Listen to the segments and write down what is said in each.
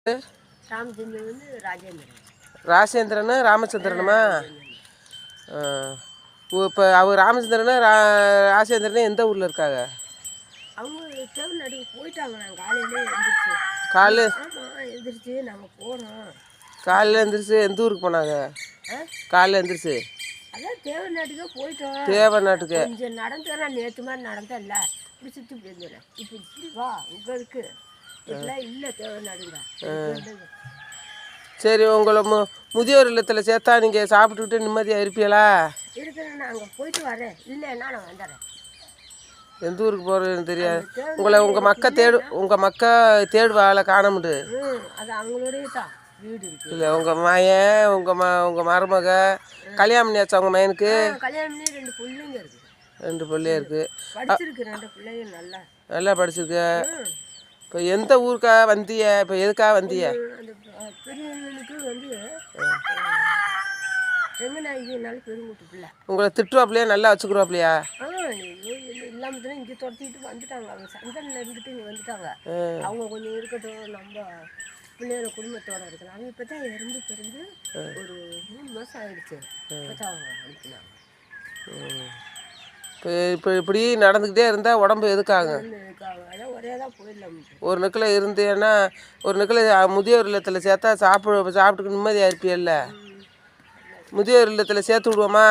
ராமச்சந்திரன் வந்து ராஜேந்திரன். ராஜேந்திரனு ராமச்சந்திரனுமா? இப்போ அவர் ராமச்சந்திரனு ராஜேந்திரனு எந்த ஊரில் இருக்காங்க? அவங்க தேவநாடு போயிட்டாங்க. நாங்கள் காலையிலே எழுந்திரிச்சு எழுந்திரிச்சு நாங்கள் போகிறோம். காலையில் எழுந்திரிச்சு எந்த ஊருக்கு போனாங்க? காலையில் எழுந்திரிச்சு அதான் தேவநாட்டுக்கே போயிட்டோம். தேவநாட்டுக்கு கொஞ்சம் நடந்தேன். நான் நேற்று மாதிரி நடந்தேன்ல, இப்படி சுற்றி இப்படி இருந்தேன். இப்போ இப்படி வா இங்கே இருக்கு இதெல்லாம் இல்லை தேவநாடுங்க. சரி, உங்களை முதியோர் இல்லத்தில் சேர்த்தா நீங்கள் சாப்பிட்டுக்கிட்டு நிம்மதியாக இருப்பீங்களா? இருக்கிறேன். நான் அங்கே போயிட்டு வரேன். இல்லைன்னா நான் வந்துடுறேன். எந்த ஊருக்கு போகிறதுன்னு தெரியாது. உங்கள் மக்கா தேடுவாளை காணமுண்டு. அது அவங்களோடய தான் வீடு இருக்கு. இல்லை உங்கள் மயன் உங்கள் மருமக கல்யாணம் பண்ணியாச்சு? அவங்க மயனுக்கு கல்யாணம் பண்ணி 2 பிள்ளைங்க இருக்குது. 2 பிள்ளைங்க இருக்குது. படிச்சிருக்கு. 2 பிள்ளைங்க நல்லா படிச்சிருக்கு. இப்போ எந்த ஊருக்காக வந்திய? இப்போ எதுக்காக வந்திய? அந்த பெரியவங்களுக்கு வந்து ரெங்கநாயகினாலும் பெருமூட்டு பிள்ளை. உங்களை திட்டுவாப்பிலையா? நல்லா வச்சுக்குருவாப்பிலையா? இல்லாமல் தானே இங்கே துரத்திட்டு வந்துட்டாங்க. அவங்க சந்தனில் இருந்துட்டு இங்கே வந்துட்டாங்க. அவங்க கொஞ்சம் இருக்கட்டும், நம்ம பிள்ளையோட குடும்பத்தோடு இருக்கலாம். அவங்க இப்போ தான் இறந்து பிறந்து ஒரு 3 மாதம் ஆகிடுச்சு. இப்போ தான் அவங்க அனுப்பினாங்க. இப்போ இப்படி நடந்துக்கிட்டே இருந்தால் உடம்பு எதுக்காக? அதான் ஒரே தான் போயிடலாம். ஒரு நிக்கில் இருந்தேன்னா ஒரு நிக்கில் முதியோர் இல்லத்தில் சேர்த்தா சாப்பிட்டுக்கு நிம்மதியாக இருப்பியல்ல? முதியோர் இல்லத்தில் சேர்த்து விடுவோமா?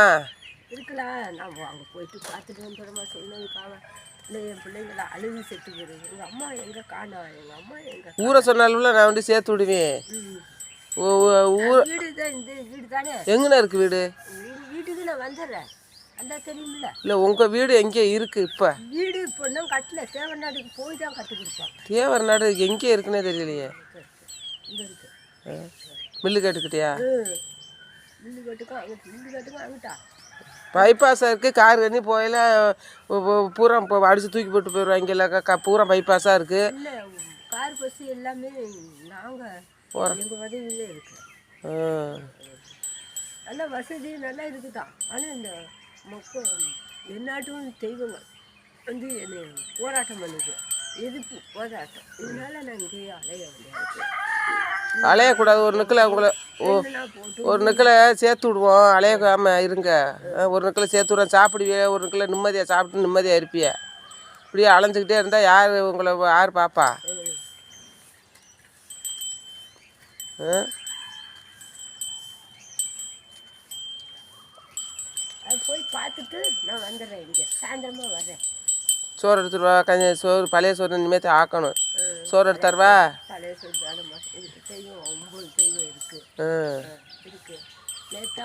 இருக்கலாம். நான் அங்கே போயிட்டு பார்த்துட்டு வந்துடுமா சொன்னதுக்காக இல்லை. என் பிள்ளைங்கள அழுது செத்து போடுது. எங்கள் அம்மா எங்கே காணா, எங்கள் அம்மா எங்கே ஊரை சொன்னாலும் நான் வந்து சேர்த்து விடுவேன். வீடு தான், இந்த வீடு தானே. எங்கண்ணா இருக்குது வீடு? வீட்டுக்கு நான் வந்துடுறேன். அந்த தெரியுமில்ல. இல்லை உங்கள் வீடு எங்கே இருக்குது? இப்போ வீடு இப்போ இன்னும் கட்டல. தேவநாடுக்கு போய் தான் கட்டி கொடுப்போம். தேவநாடு எங்கே இருக்குன்னே தெரியலையே. இங்கே இருக்கு. மில்லு கேட்டுக்கிட்டியா? மில்லு கேட்டுக்கும் அங்கிட்டா பைபாஸாக இருக்குது. கார் கண்ணி போயில பூரா இப்போ அடித்து தூக்கி போட்டு போயிடுவாங்க. இல்லை பூரா பைபாஸாக இருக்குது. இல்லை கார் பஸ் எல்லாமே நாங்கள் எங்கள் உதவியிலே இருக்கு. நல்லா வசதி நல்லா இருக்குதான். ஆனால் இந்த மக்கள் எந்நாட்டும் தெய்வங்கள் வந்து என்னை போராட்டம் பண்ணுது. எதிர்ப்பு போராட்டம். இதனால நான் இங்கேயே அலைய வேண்டியது. அலையக்கூடாது. ஒரு நிக்கில் சேர்த்து விடுவோம். அலையாமல் இருங்க. ஒரு நிக்கில் சேர்த்து விடுவோம். சாப்பிடுவிய ஒரு நிக்கில் நிம்மதியாக சாப்பிட்டு நிம்மதியாக இருப்பிய. இப்படியே அலைஞ்சிக்கிட்டே இருந்தால் யார் பாப்பா? போய் பார்த்துட்டு நான் வந்துடுறேன். இங்கே சாயந்தரமாக வர்றேன். சோறு எடுத்துருவா. சோறு பழைய சோறு இனிமேல் ஆக்கணும். சோறு எடுத்துருவா. பழைய சோறு இதுக்கு செய்வோம். 9 செய்வோம் இருக்குது. நேற்று